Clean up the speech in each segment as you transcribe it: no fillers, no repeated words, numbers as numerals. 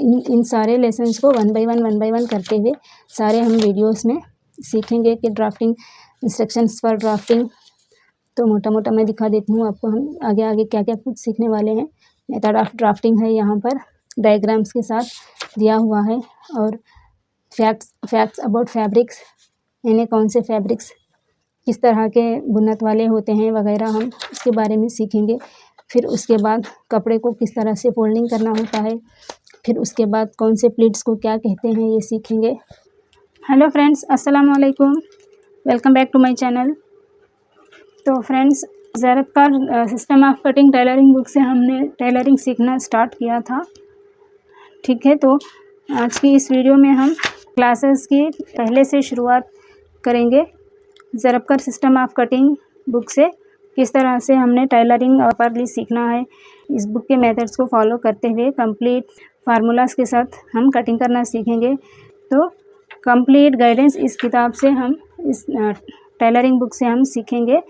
इन सारे लेसन्स को one by one करते हुए सारे हम वीडियोस में सीखेंगे कि ड्राफ्टिंग, इंस्ट्रक्शंस फॉर ड्राफ्टिंग। तो मोटा मोटा मैं दिखा देती हूँ आपको हम आगे आगे क्या क्या कुछ सीखने वाले हैं। मेथड ऑफ ड्राफ्टिंग है, यहाँ पर डायग्राम्स के साथ दिया हुआ है, और फैक्ट्स अबाउट फैब्रिक्स, यानी कौन से फैब्रिक्स किस तरह के बुनत वाले होते हैं वगैरह, हम उसके बारे में सीखेंगे। फिर उसके बाद कपड़े को किस तरह से फोल्डिंग करना होता है, फिर उसके बाद कौन से प्लीट्स को क्या कहते हैं, ये सीखेंगे। हेलो फ्रेंड्स, अस्सलाम वालेकुम, welcome back to my channel. तो फ्रेंड्स, ज़रबकार system of cutting tailoring book से हमने टेलरिंग सीखना स्टार्ट किया था, ठीक है। तो आज की इस वीडियो में हम क्लासेस की पहले से शुरुआत करेंगे। ज़रबकार सिस्टम ऑफ कटिंग बुक से किस तरह से हमने टेलरिंग प्रॉपर्ली सीखना है, इस बुक के मेथड्स को फॉलो करते हुए कंप्लीट फार्मूलाज के साथ हम कटिंग करना सीखेंगे। तो कंप्लीट गाइडेंस इस किताब से हम, इस टेलरिंग बुक से हम सीखेंगे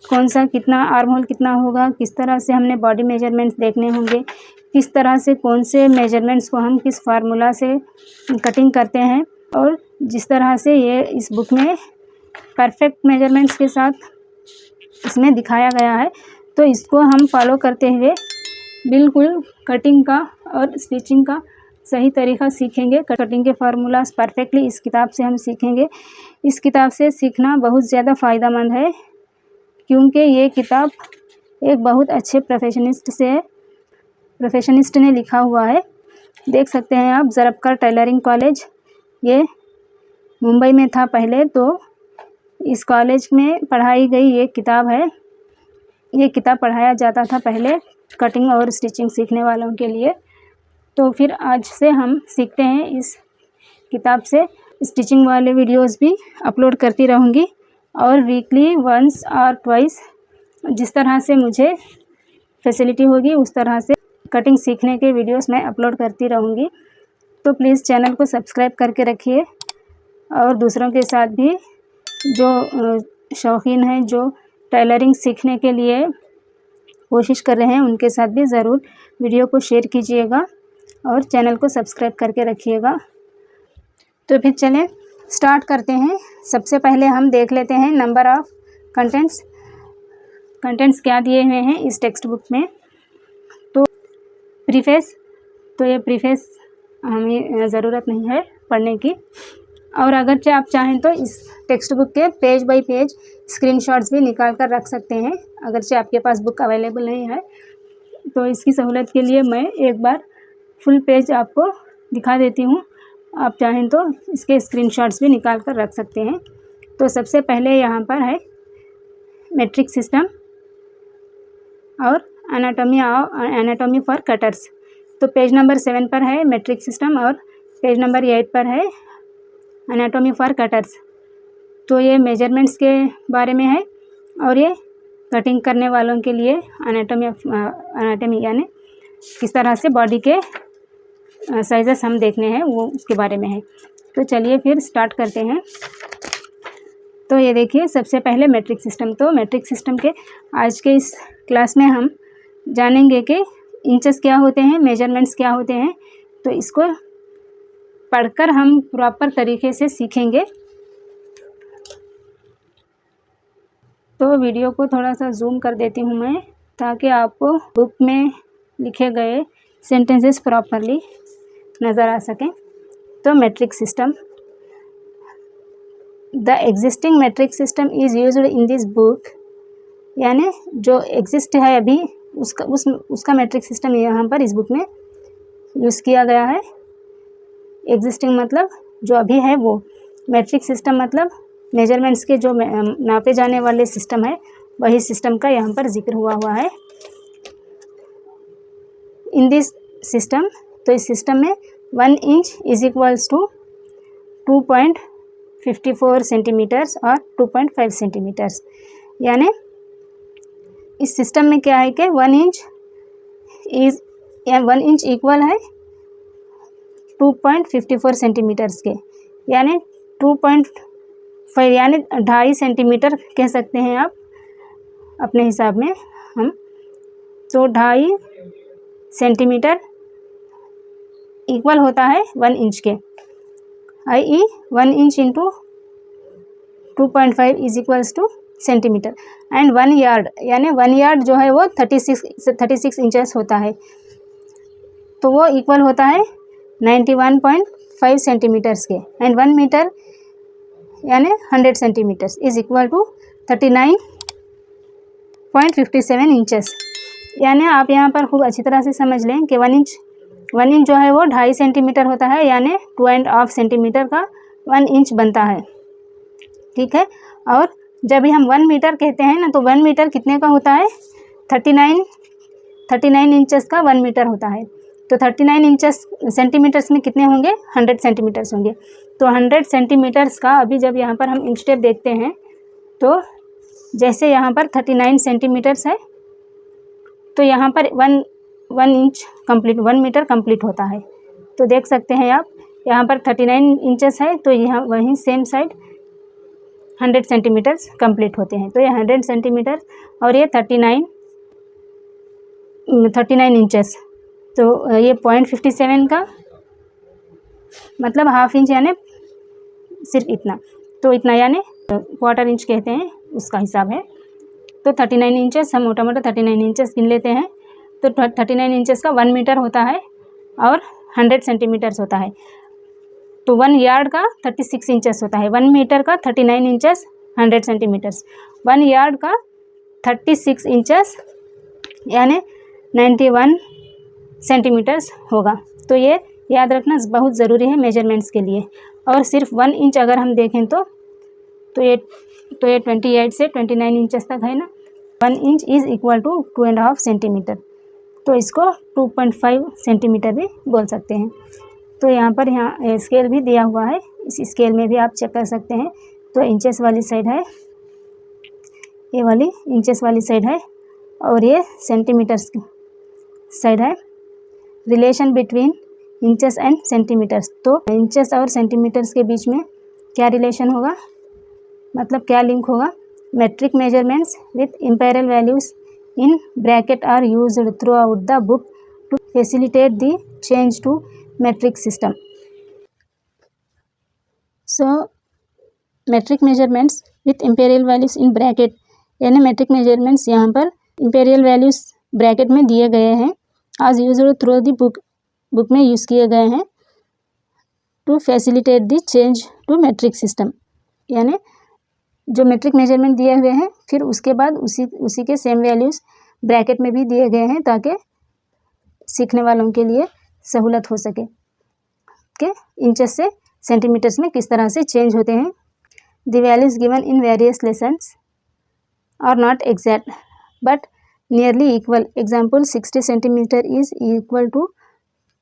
कौन सा कितना आर्म होल कितना होगा, किस तरह से हमने बॉडी मेजरमेंट्स देखने होंगे, किस तरह से कौन से मेजरमेंट्स को हम किस फार्मूला से कटिंग करते हैं, और जिस तरह से ये इस बुक में परफेक्ट मेजरमेंट्स के साथ इसमें दिखाया गया है। तो इसको हम फॉलो करते हुए बिल्कुल कटिंग का और स्टिचिंग का सही तरीका सीखेंगे। कटिंग के फार्मूलाज परफेक्टली इस किताब से हम सीखेंगे। इस किताब से सीखना बहुत ज़्यादा फ़ायदेमंद है, क्योंकि ये किताब एक बहुत अच्छे प्रोफेशनिस्ट ने लिखा हुआ है। देख सकते हैं आप, ज़रबकार टेलरिंग कॉलेज, ये मुंबई में था पहले, तो इस कॉलेज में पढ़ाई गई ये किताब है। ये किताब पढ़ाया जाता था पहले कटिंग और स्टिचिंग सीखने वालों के लिए। तो फिर आज से हम सीखते हैं इस किताब से। स्टिचिंग वाले वीडियोस भी अपलोड करती रहूँगी, और वीकली वंस और ट्वाइस जिस तरह से मुझे फैसिलिटी होगी उस तरह से कटिंग सीखने के वीडियोस मैं अपलोड करती रहूँगी। तो प्लीज़ चैनल को सब्सक्राइब करके रखिए, और दूसरों के साथ भी जो शौकीन हैं, जो टेलरिंग सीखने के लिए कोशिश कर रहे हैं, उनके साथ भी ज़रूर वीडियो को शेयर कीजिएगा और चैनल को सब्सक्राइब करके रखिएगा। तो फिर चलें स्टार्ट करते हैं। सबसे पहले हम देख लेते हैं नंबर ऑफ़ कंटेंट्स क्या दिए हुए हैं इस टेक्स्ट बुक में। तो प्रीफेस, तो ये प्रीफेस हमें ज़रूरत नहीं है पढ़ने की, और अगरचे आप चाहें तो इस टेक्स्ट बुक के पेज बाय पेज स्क्रीनशॉट्स भी निकाल कर रख सकते हैं। अगरचे आपके पास बुक अवेलेबल नहीं है तो इसकी सहूलत के लिए मैं एक बार फुल पेज आपको दिखा देती हूँ। आप चाहें तो इसके स्क्रीनशॉट्स भी निकाल कर रख सकते हैं। तो सबसे पहले यहाँ पर है मेट्रिक सिस्टम और एनाटॉमी फॉर कटर्स। तो पेज नंबर 7 पर है मेट्रिक सिस्टम, और पेज नंबर 8 पर है एनाटॉमी फॉर कटर्स। तो ये मेजरमेंट्स के बारे में है, और ये कटिंग करने वालों के लिए एनाटॉमी यानी किस तरह से बॉडी के साइजेस हम देखने हैं वो उसके बारे में है। तो चलिए फिर स्टार्ट करते हैं। तो ये देखिए, सबसे पहले मैट्रिक सिस्टम। तो मैट्रिक सिस्टम के आज के इस क्लास में हम जानेंगे कि इंचेस क्या होते हैं, मेजरमेंट्स क्या होते हैं। तो इसको पढ़कर हम प्रॉपर तरीके से सीखेंगे। तो वीडियो को थोड़ा सा जूम कर देती हूँ मैं, ताकि आपको बुक में लिखे गए सेंटेंसेस प्रॉपरली नज़र आ सकें। तो matric system, the existing matric system is used in this book, यानी जो एग्जिस्ट है अभी उसका मैट्रिक सिस्टम यहाँ पर इस बुक में यूज़ किया गया है। एग्जिस्टिंग मतलब जो अभी है वो, मैट्रिक सिस्टम मतलब मेजरमेंट्स के जो नापे जाने वाले सिस्टम है, वही सिस्टम का यहाँ पर जिक्र हुआ है इन दिस सिस्टम। तो इस सिस्टम में 1 inch is equals to 2.54 centimetres और 2.5 सेंटीमीटर्स। यानी इस सिस्टम में क्या है कि 1 इंच इक्वल है 2.54 सेंटीमीटर्स के, यानी 2.5 यानी 2.5 सेंटीमीटर कह सकते हैं आप अपने हिसाब में हम। तो 2.5 सेंटीमीटर इक्वल होता है 1 इंच के, i.e. 1 inch into 2.5 is equals two centimetre. And 1 yard यानी 1 यार्ड जो है वो 36 इंचेस होता है, तो वो इक्वल होता है 91.5 सेंटीमीटर्स के। एंड 1 मीटर यानी 100 centimetres is equal to 39.57 inches. यानी आप यहाँ पर खूब अच्छी तरह से समझ लें कि 1 इंच जो है वो 2.5 सेंटीमीटर होता है, यानी 2.5 सेंटीमीटर का 1 इंच बनता है, ठीक है। और जब भी हम 1 मीटर कहते हैं ना, तो 1 मीटर कितने का होता है, 39 इंचेस का 1 मीटर होता है। तो 39 इंचेस सेंटीमीटर्स में कितने होंगे, 100 सेंटीमीटर्स होंगे। तो 100 सेंटीमीटर्स का अभी जब यहाँ पर हम इंच टेप देखते हैं, तो जैसे यहाँ पर 39 सेंटीमीटर्स है, तो यहाँ पर 1 इंच कंप्लीट, 1 मीटर कंप्लीट होता है। तो देख सकते हैं आप, यहाँ पर 39 इंचेस है, तो यहाँ वहीं सेम साइड 100 सेंटीमीटर्स कंप्लीट होते हैं। तो ये 100 सेंटीमीटर और ये 39 इंचेस, तो ये 0.57 का मतलब हाफ इंच यानी सिर्फ इतना, तो इतना यानी क्वार्टर इंच कहते हैं, उसका हिसाब है। तो 39 इंचेस, हम मोटा मोटा 39 इंचेस गिन लेते हैं। तो 39 इंचेस का 1 मीटर होता है और 100 सेंटीमीटर्स होता है। तो 1 यार्ड का 36 इंचेस होता है, 1 मीटर का 39 इंचेस 100 सेंटीमीटर्स, 1 यार्ड का 36 इंचेस यानी 91 सेंटीमीटर्स होगा। तो ये याद रखना बहुत ज़रूरी है मेजरमेंट्स के लिए। और सिर्फ 1 इंच अगर हम देखें तो ये 28 से 29 इंचेस तक है ना। 1 inch is equal to 2.5 centimetre, तो इसको 2.5 सेंटीमीटर भी बोल सकते हैं। तो यहाँ पर स्केल भी दिया हुआ है, इस स्केल में भी आप चेक कर सकते हैं। तो इंचेस वाली साइड है, ये वाली इंचेस वाली साइड है, और ये सेंटीमीटर्स की साइड है। Relation between inches and centimetres, तो इंचेस और सेंटीमीटर्स के बीच में क्या रिलेशन होगा, मतलब क्या लिंक होगा। Metric measurements with imperial values in bracket are used throughout the book to facilitate the change to metric system. So metric measurements with imperial values in bracket, यानी metric measurements यहाँ पर imperial values bracket में दिए गए हैं, as usual through the book में use किए गए हैं to facilitate the change to metric system। यानी जो metric measurement दिए हुए हैं, फिर उसके बाद उसी के सेम वैल्यूज़ ब्रैकेट में भी दिए गए हैं, ताकि सीखने वालों के लिए सहूलत हो सके कि इंचेस से सेंटीमीटर्स में किस तरह से चेंज होते हैं। The values given in various lessons are not exact but nearly equal. Example 60 centimetre is equal to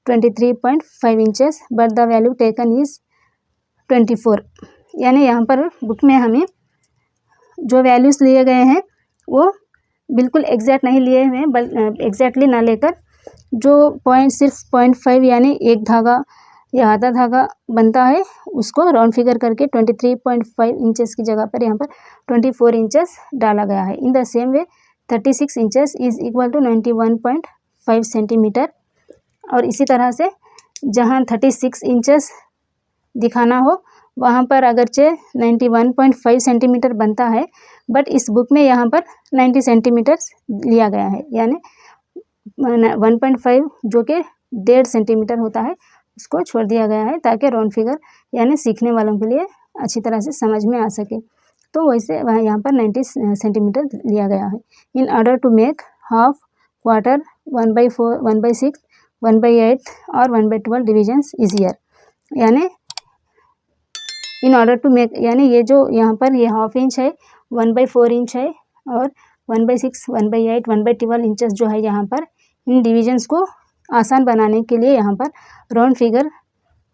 23.5 inches but the value taken is 24। यानी यहाँ पर बुक में हमें जो वैल्यूज़ लिए गए हैं वो बिल्कुल एग्जैक्ट नहीं लिए हुए हैं, बल्कि एग्जैक्टली ना लेकर जो सिर्फ 0.5 यानी एक धागा या आधा धागा बनता है, उसको राउंड फिगर करके 23.5 इंचेस की जगह पर यहाँ पर 24 इंचेस डाला गया है। In the same way 36 inches is equal to 91.5 centimetre. और इसी तरह से जहाँ 36 इंचेस दिखाना हो, वहाँ पर अगरचे 91.5 सेंटीमीटर बनता है, बट इस बुक में यहाँ पर 90 सेंटीमीटर लिया गया है, यानी 1.5 जो कि 1.5 सेंटीमीटर होता है उसको छोड़ दिया गया है, ताकि राउंड फिगर यानी सीखने वालों के लिए अच्छी तरह से समझ में आ सके। तो वैसे वहाँ यहाँ पर 90 सेंटीमीटर लिया गया है। In order to make half, quarter, 1/4, 1/6, 1/8 और 1/12 डिविजन्स ईजियर। यानी इन ऑर्डर टू मेक, यानी ये जो यहाँ पर ये हाफ इंच है, 1/4 इंच है, और 1/6, 1/8, 1/12 इंचेस जो है यहाँ पर, इन डिविजन्स को आसान बनाने के लिए यहाँ पर राउंड फिगर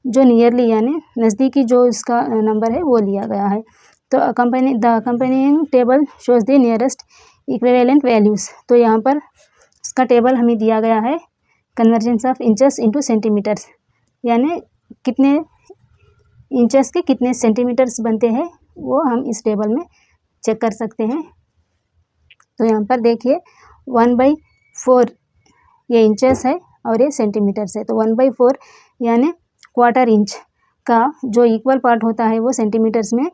जो नियरली यानी नज़दीकी जो इसका नंबर है वो लिया गया है। तो accompanying table shows the nearest equivalent values. तो यहाँ पर इसका टेबल हमें दिया गया है, convergence of inches into centimetres, यानी कितने इंचेस के कितने सेंटीमीटर्स बनते हैं वो हम इस टेबल में चेक कर सकते हैं। तो यहाँ पर देखिए 1/4 ये इंचेस है और ये सेंटीमीटर्स है। तो 1/4 यानी क्वार्टर इंच का जो इक्वल पार्ट होता है वो सेंटीमीटर्स में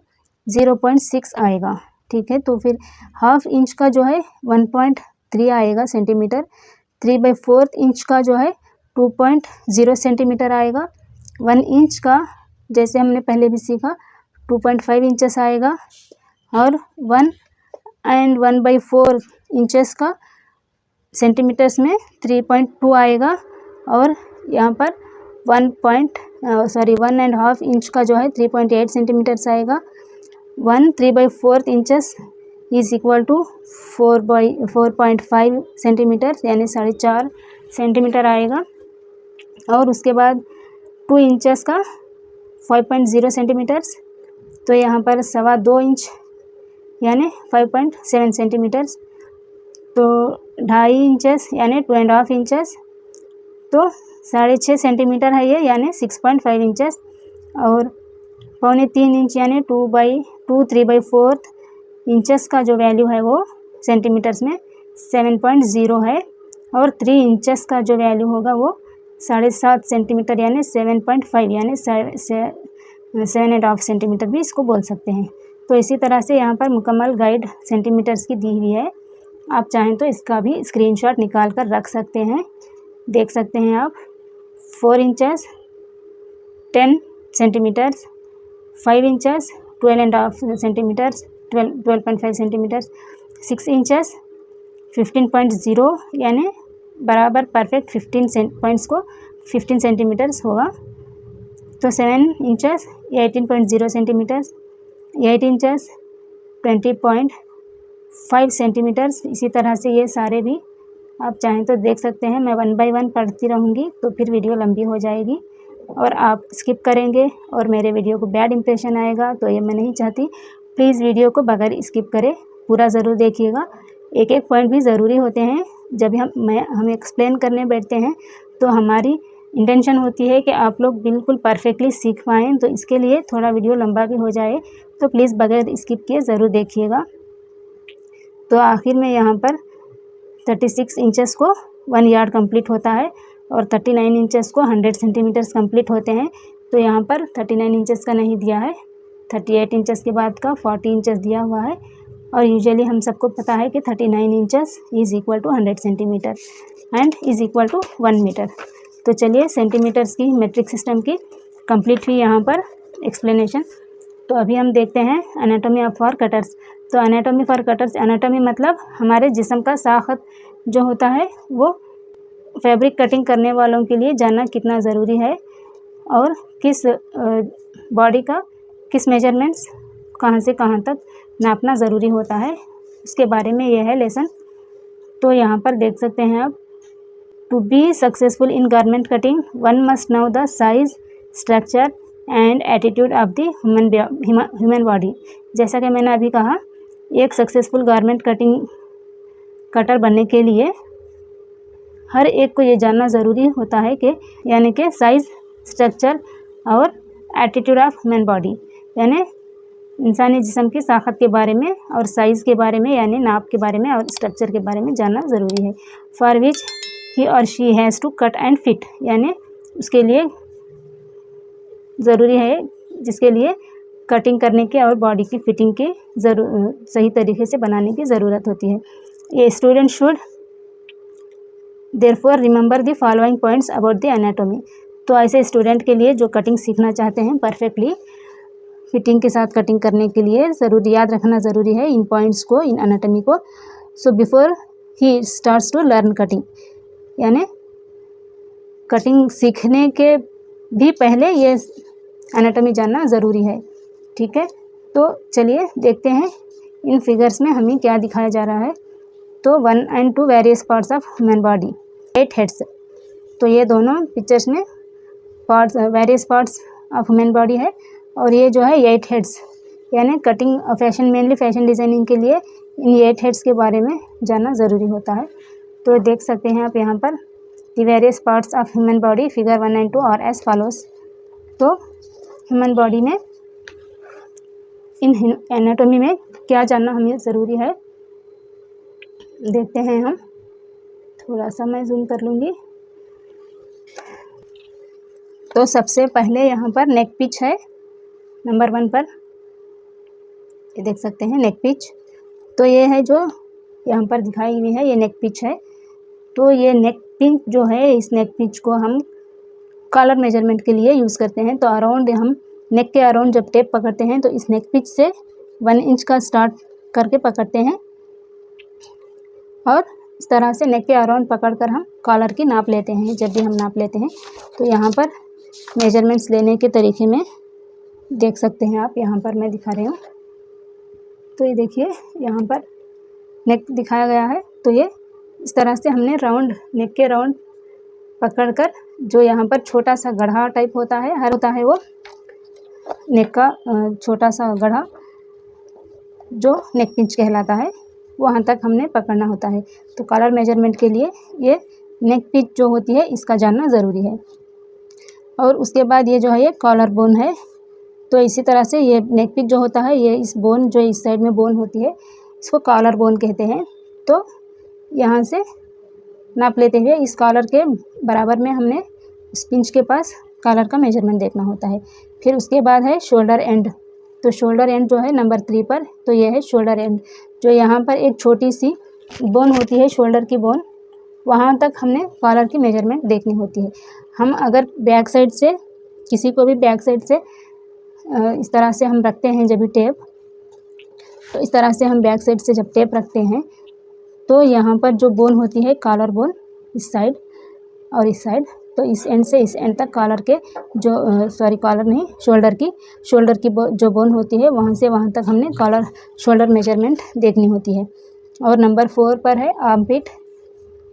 0.6 आएगा। ठीक है, तो फिर हाफ इंच का जो है 1.3 आएगा सेंटीमीटर। 3/4 इंच का जो है 2.0 सेंटीमीटर आएगा। 1 इंच का जैसे हमने पहले भी सीखा 2.5 इंचेस आएगा। और 1 and 1/4 इंचेस का सेंटीमीटर्स में 3.2 आएगा। और यहाँ पर 1.5 इंच का जो है 3.8 सेंटीमीटर्स आएगा। 3/4 inches is equal to 4.5 centimetres यानी 4.5 सेंटीमीटर आएगा। और उसके बाद 2 इंचेस का 5.0 सेंटीमीटर्स, तो यहाँ पर 2.25 इंच यानी 5.7 सेंटीमीटर्स। तो 2.5 इंचेस यानी 2.5 इंचेस, तो 6.5 सेंटीमीटर है ये यानी 6.5 इंचेस। और 2.25 इंच यानी 3/4 इंचेस का जो वैल्यू है वो सेंटीमीटर्स में 7.0 है। और 3 इंचेस का जो वैल्यू होगा वो 7.5 सेंटीमीटर यानी 7.5 यानी 7.5 सेंटीमीटर भी इसको बोल सकते हैं। तो इसी तरह से यहाँ पर मुकम्मल गाइड सेंटीमीटर्स की दी हुई है। आप चाहें तो इसका भी स्क्रीनशॉट निकाल कर रख सकते हैं। देख सकते हैं आप 4 inches 10 centimetres, 5 inches 12.5 centimetres 12.5 centimetres, 6 inches 15.0 यानी बराबर परफेक्ट 15 पॉइंट्स को 15 सेंटीमीटर्स होगा। तो 7 इंचेस 18.0 सेंटीमीटर्स, 8 इंचेस 20.5 सेंटीमीटर्स। इसी तरह से ये सारे भी आप चाहें तो देख सकते हैं। मैं 1 बाय 1 पढ़ती रहूँगी तो फिर वीडियो लंबी हो जाएगी और आप स्किप करेंगे और मेरे वीडियो को बैड इंप्रेशन आएगा, तो ये मैं नहीं चाहती। प्लीज़ वीडियो को बगैर स्किप करे पूरा ज़रूर देखिएगा। एक एक पॉइंट भी ज़रूरी होते हैं। जब हम एक्सप्लेन करने बैठते हैं तो हमारी इंटेंशन होती है कि आप लोग बिल्कुल परफेक्टली सीख पाएँ, तो इसके लिए थोड़ा वीडियो लंबा भी हो जाए तो प्लीज़ बगैर स्किप किए ज़रूर देखिएगा। तो आखिर में यहाँ पर 36 इंचेस को 1 यार्ड कंप्लीट होता है और 39 इंचेस को 100 सेंटीमीटर्स कंप्लीट होते हैं। तो यहाँ पर 39 इंचेस का नहीं दिया है, 38 इंचेस के बाद का 40 इंचेस दिया हुआ है। और यूजुअली हम सबको पता है कि 39 inches is equal to 100 centimetre and is equal to 1 metre. तो चलिए सेंटीमीटर्स की मेट्रिक सिस्टम की कंप्लीट हुई यहाँ पर एक्सप्लेनेशन। तो अभी हम देखते हैं एनाटॉमी फॉर कटर्स। तो एनाटॉमी फॉर कटर्स, एनाटॉमी मतलब हमारे जिस्म का साख्त जो होता है वो फैब्रिक कटिंग करने वालों के लिए जानना कितना ज़रूरी है और किस बॉडी का किस मेजरमेंट्स कहाँ से कहाँ तक नापना ज़रूरी होता है, उसके बारे में यह है लेसन। तो यहाँ पर देख सकते हैं आप, to be successful in garment cutting one must know the size, structure and attitude of the human body. जैसा कि मैंने अभी कहा, एक सक्सेसफुल गारमेंट कटर बनने के लिए हर एक को ये जानना ज़रूरी होता है कि यानी कि साइज़, स्ट्रक्चर और एटीट्यूड ऑफ ह्यूमन बॉडी, यानी इंसानी जिस्म की साख्त के बारे में और साइज़ के बारे में यानी नाप के बारे में और स्ट्रक्चर के बारे में जानना ज़रूरी है। फॉर विच ही और she has to cut and fit, यानी उसके लिए ज़रूरी है जिसके लिए कटिंग करने के और बॉडी की फिटिंग के सही तरीके से बनाने की ज़रूरत होती है। ये student should therefore remember the following points about the anatomy. तो ऐसे स्टूडेंट के लिए जो कटिंग सीखना चाहते हैं परफेक्टली फिटिंग के साथ कटिंग करने के लिए ज़रूर याद रखना ज़रूरी है इन पॉइंट्स को, इन एनाटॉमी को। So before he starts to learn cutting, यानी कटिंग सीखने के भी पहले ये एनाटॉमी जानना ज़रूरी है। ठीक है, तो चलिए देखते हैं इन फिगर्स में हमें क्या दिखाया जा रहा है। तो 1 and 2 various parts of human body, 8 heads. तो ये दोनों पिक्चर्स में parts, various parts of human body है और ये जो है 8 हेड्स, यानी cutting fashion, mainly fashion designing के लिए इन 8 हेड्स के बारे में जानना ज़रूरी होता है। तो देख सकते हैं आप यहाँ पर the various parts of human body, figure 1 and 2 और एज फॉलोस। तो ह्यूमन बॉडी में इन एनाटॉमी में क्या जानना हमें ज़रूरी है, देखते हैं हम। थोड़ा सा मैं जूम कर लूँगी। तो सबसे पहले यहाँ पर नेक पिच है नंबर 1 पर, ये देख सकते हैं नेक पिच। तो ये है जो यहाँ पर दिखाई हुई है, ये नेक पिच है। तो ये नेक पिच जो है, इस नेक पिच को हम कॉलर मेजरमेंट के लिए यूज़ करते हैं। तो अराउंड हम नेक के अराउंड जब टेप पकड़ते हैं तो इस नेक पिच से 1 इंच का स्टार्ट करके पकड़ते हैं और इस तरह से नेक के अराउंड पकड़कर हम कॉलर की नाप लेते हैं। जब भी हम नाप लेते हैं तो यहाँ पर मेजरमेंट्स लेने के तरीके में देख सकते हैं आप, यहाँ पर मैं दिखा रही हूँ। तो ये देखिए यहाँ पर नेक दिखाया गया है। तो ये इस तरह से हमने राउंड, नेक के राउंड पकड़कर, जो यहाँ पर छोटा सा गढ़ा टाइप होता है, हर होता है वो नेक का छोटा सा गढ़ा जो नेक पिंच कहलाता है, वहाँ तक हमने पकड़ना होता है। तो कॉलर मेजरमेंट के लिए ये नेक पिच जो होती है इसका जानना ज़रूरी है। और उसके बाद ये जो है ये कॉलर बोन है। तो इसी तरह से ये नेक पिच जो होता है, ये इस बोन, जो इस साइड में बोन होती है, इसको कॉलर बोन कहते हैं। तो यहाँ से नाप लेते हुए इस कॉलर के बराबर में हमने इस पिंच के पास कॉलर का मेजरमेंट देखना होता है। फिर उसके बाद है शोल्डर एंड। तो शोल्डर एंड जो है नंबर 3 पर, तो ये है शोल्डर एंड। जो यहाँ पर एक छोटी सी बोन होती है, शोल्डर की बोन, वहाँ तक हमने कॉलर की मेजरमेंट देखनी होती है। हम अगर बैक साइड से, किसी को भी बैक साइड से इस तरह से हम रखते हैं जब भी टेप, तो इस तरह से हम बैक साइड से जब टेप रखते हैं तो यहाँ पर जो बोन होती है, कॉलर बोन, इस साइड और इस साइड, तो इस एंड से इस एंड तक कॉलर के जो कॉलर नहीं, शोल्डर की जो बोन होती है, वहाँ से वहाँ तक हमने कॉलर शोल्डर मेजरमेंट देखनी होती है। और नंबर 4 पर है आर्मपिट।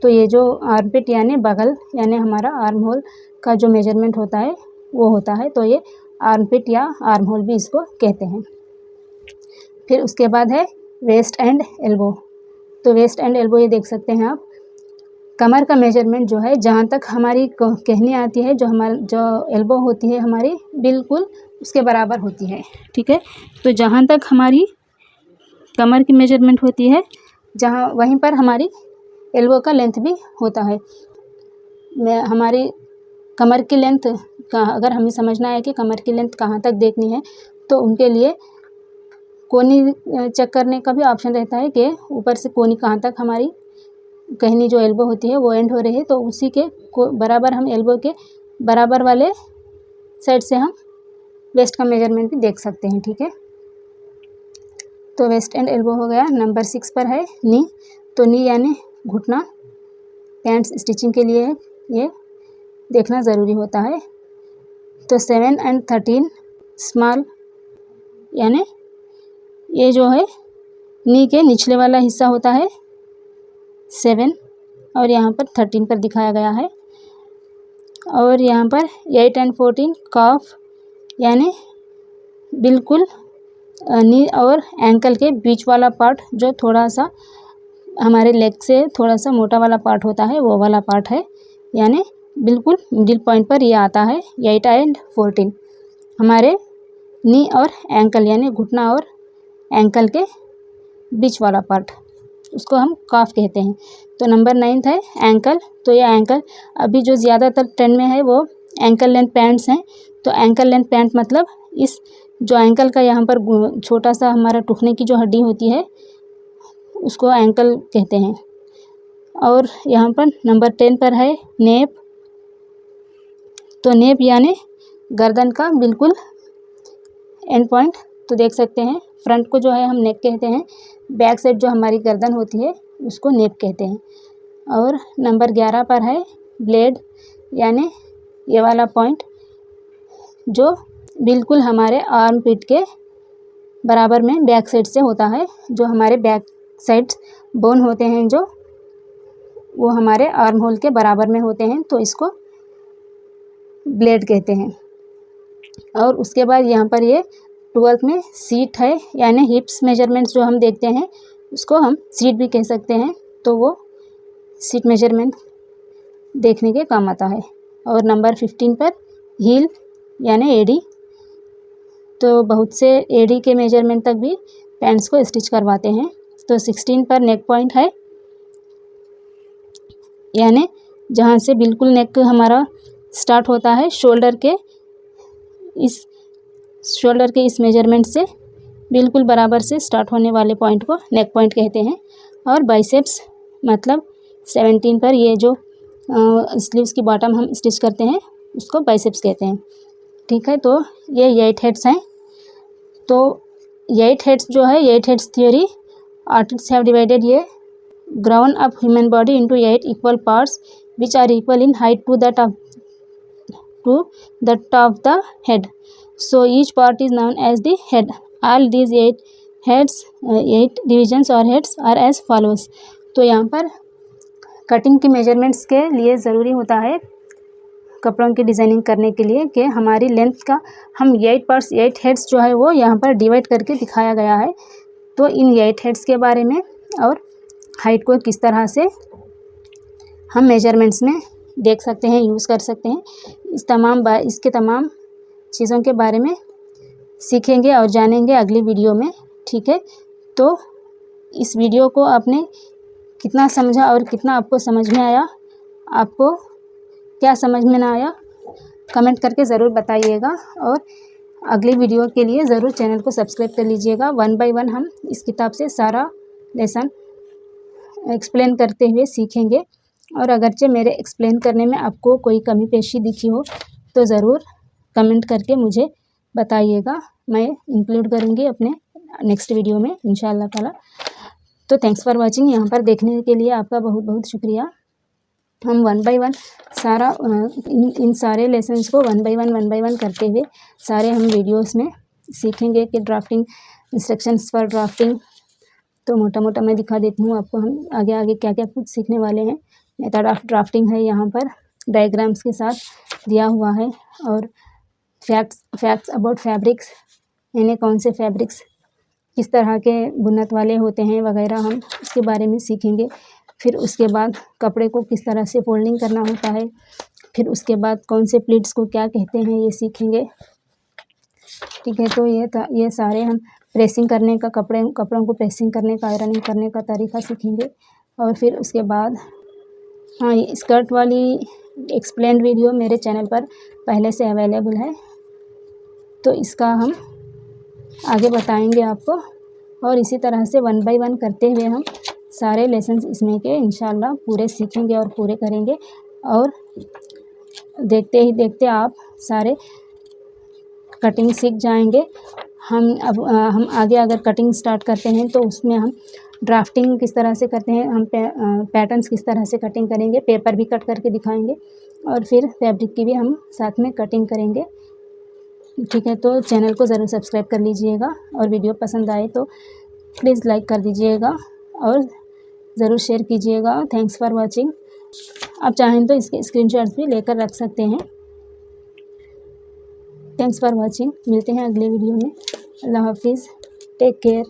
तो ये जो आर्मपिट यानी बगल, यानी हमारा आर्म होल का जो मेजरमेंट होता है वो होता है। तो ये आर्मपिट या आर्म होल भी इसको कहते हैं। फिर उसके बाद है वेस्ट एंड एल्बो। तो वेस्ट एंड एल्बो ये देख सकते हैं आप, कमर का मेजरमेंट जो है, जहाँ तक हमारी कहनी आती है, जो एल्बो होती है हमारी, बिल्कुल उसके बराबर होती है। ठीक है, तो जहाँ तक हमारी कमर की मेजरमेंट होती है, जहाँ वहीं पर हमारी एल्बो का लेंथ भी होता है। हमारी कमर की लेंथ का अगर हमें समझना है कि कमर की लेंथ कहाँ तक देखनी है, तो उनके लिए कोनी चेक करने का भी ऑप्शन रहता है कि ऊपर से कोनी कहाँ तक हमारी कहनी जो एल्बो होती है वो एंड हो रही है, तो उसी के बराबर हम एल्बो के बराबर वाले साइड से हम वेस्ट का मेजरमेंट भी देख सकते हैं। ठीक है, तो वेस्ट एंड एल्बो हो गया। नंबर 6 पर है नी। तो नी यानी घुटना, पैंट्स स्टिचिंग के लिए ये देखना ज़रूरी होता है। तो 7 एंड 13 स्मॉल, यानी ये जो है नी के निचले वाला हिस्सा होता है 7, और यहाँ पर 13 पर दिखाया गया है। और यहाँ पर 8 एंड 14 काफ, यानी बिल्कुल नी और एंकल के बीच वाला पार्ट, जो थोड़ा सा हमारे लेग से थोड़ा सा मोटा वाला पार्ट होता है, वो वाला पार्ट है, यानी बिल्कुल मिडिल पॉइंट पर ये आता है। 8 एंड 14 हमारे नी और एंकल, यानी घुटना और एंकल के बीच वाला पार्ट, उसको हम काफ कहते हैं। तो नंबर 9 है एंकल। तो ये एंकल अभी जो ज़्यादातर ट्रेंड में है वो एंकल लेंथ पैंट्स हैं। तो एंकल लेंथ पैंट मतलब इस जो एंकल का यहाँ पर छोटा सा हमारा टुकने की जो हड्डी होती है उसको एंकल कहते हैं। और यहाँ पर नंबर 10 पर है नेप। तो नेप यानी गर्दन का बिल्कुल एंड पॉइंट। तो देख सकते हैं फ्रंट को जो है हम नेक कहते हैं, बैक साइड जो हमारी गर्दन होती है उसको नेप कहते हैं। और नंबर 11 पर है ब्लेड, यानी ये वाला पॉइंट जो बिल्कुल हमारे आर्म पिट के बराबर में बैक साइड से होता है। जो हमारे बैक साइड बोन होते हैं जो, वो हमारे आर्म होल के बराबर में होते हैं, तो इसको ब्लेड कहते हैं। और उसके बाद यहाँ पर ये 12th में सीट है, यानी हिप्स मेजरमेंट्स जो हम देखते हैं उसको हम सीट भी कह सकते हैं। तो वो सीट मेजरमेंट देखने के काम आता है। और नंबर 15 पर हील, यानी एडी। तो बहुत से एडी के मेजरमेंट तक भी पैंट्स को स्टिच करवाते हैं। तो 16 पर नेक पॉइंट है, यानी जहाँ से बिल्कुल नेक हमारा स्टार्ट होता है शोल्डर के इस मेजरमेंट से बिल्कुल बराबर से स्टार्ट होने वाले पॉइंट को नेक पॉइंट कहते हैं। और बाइसेप्स मतलब 17 पर ये जो स्लीव्स की बॉटम हम स्टिच करते हैं उसको बाइसेप्स कहते हैं। ठीक है, तो ये 8 हेड्स हैं। तो 8 हेड्स जो है 8 heads theory, artists have divided ये grown up human body into 8 equal parts which are equal in height to the top of the head. So each part is known as the head. All these 8 heads 8 divisions or heads are as follows. तो यहाँ पर cutting की measurements के लिए ज़रूरी होता है कपड़ों की डिज़ाइनिंग करने के लिए कि हमारी लेंथ का हम 8 पार्ट्स 8 हेड्स जो है वो यहाँ पर डिवाइड करके दिखाया गया है। तो इन 8 हेड्स के बारे में और हाइट को किस तरह से हम मेजरमेंट्स में देख सकते हैं, यूज़ कर सकते हैं, इसके तमाम चीज़ों के बारे में सीखेंगे और जानेंगे अगली वीडियो में। ठीक है, तो इस वीडियो को आपने कितना समझा और कितना आपको समझ में आया, आपको क्या समझ में ना आया, कमेंट करके ज़रूर बताइएगा। और अगली वीडियो के लिए ज़रूर चैनल को सब्सक्राइब कर लीजिएगा। 1 बाय 1 हम इस किताब से सारा लेसन एक्सप्लेन करते हुए सीखेंगे। और अगरचे मेरे एक्सप्लेन करने में आपको कोई कमी पेशी दिखी हो तो ज़रूर कमेंट करके मुझे बताइएगा, मैं इंक्लूड करूँगी अपने नेक्स्ट वीडियो में इंशाअल्लाह ताला। तो थैंक्स फॉर वाचिंग। यहाँ पर देखने के लिए आपका बहुत बहुत शुक्रिया। हम 1 बाय 1 सारा इन सारे लेसन्स को 1 बाय 1 करते हुए सारे हम वीडियोस में सीखेंगे कि ड्राफ्टिंग इंस्ट्रक्शंस फॉर ड्राफ्टिंग। तो मोटा मोटा मैं दिखा देती हूँ आपको हम आगे आगे क्या क्या कुछ सीखने वाले हैं। मेथड ऑफ ड्राफ्टिंग है, यहाँ पर डायग्राम्स के साथ दिया हुआ है। और फैक्ट्स अबाउट फैब्रिक्स, यानी कौन से फैब्रिक्स किस तरह के बुनत वाले होते हैं वगैरह हम उसके बारे में सीखेंगे। फिर उसके बाद कपड़े को किस तरह से फोल्डिंग करना होता है। फिर उसके बाद कौन से प्लीट्स को क्या कहते हैं ये सीखेंगे। ठीक है, तो ये सारे हम प्रेसिंग करने का कपड़ों को प्रेसिंग करने का, आयरनिंग करने का तरीका सीखेंगे। और फिर उसके बाद हाँ, ये स्कर्ट वाली एक्सप्लेन्ड वीडियो मेरे चैनल पर पहले से अवेलेबल है, तो इसका हम आगे बताएंगे आपको। और इसी तरह से 1 बाय 1 करते हुए हम सारे लेसन्स इसमें के इंशाल्लाह पूरे सीखेंगे और पूरे करेंगे। और देखते ही देखते आप सारे कटिंग सीख जाएंगे। हम आगे अगर कटिंग स्टार्ट करते हैं तो उसमें हम ड्राफ्टिंग किस तरह से करते हैं, हम पैटर्न्स किस तरह से कटिंग करेंगे, पेपर भी कट करके दिखाएंगे। और फिर फैब्रिक की भी हम साथ में कटिंग करेंगे। ठीक है, तो चैनल को ज़रूर सब्सक्राइब कर लीजिएगा। और वीडियो पसंद आए तो प्लीज़ लाइक कर दीजिएगा और ज़रूर शेयर कीजिएगा। Thanks for watching. आप चाहें तो इसके स्क्रीनशॉट्स भी लेकर रख सकते हैं। Thanks for watching. मिलते हैं अगले वीडियो में। अल्लाह हाफिज़, टेक केयर।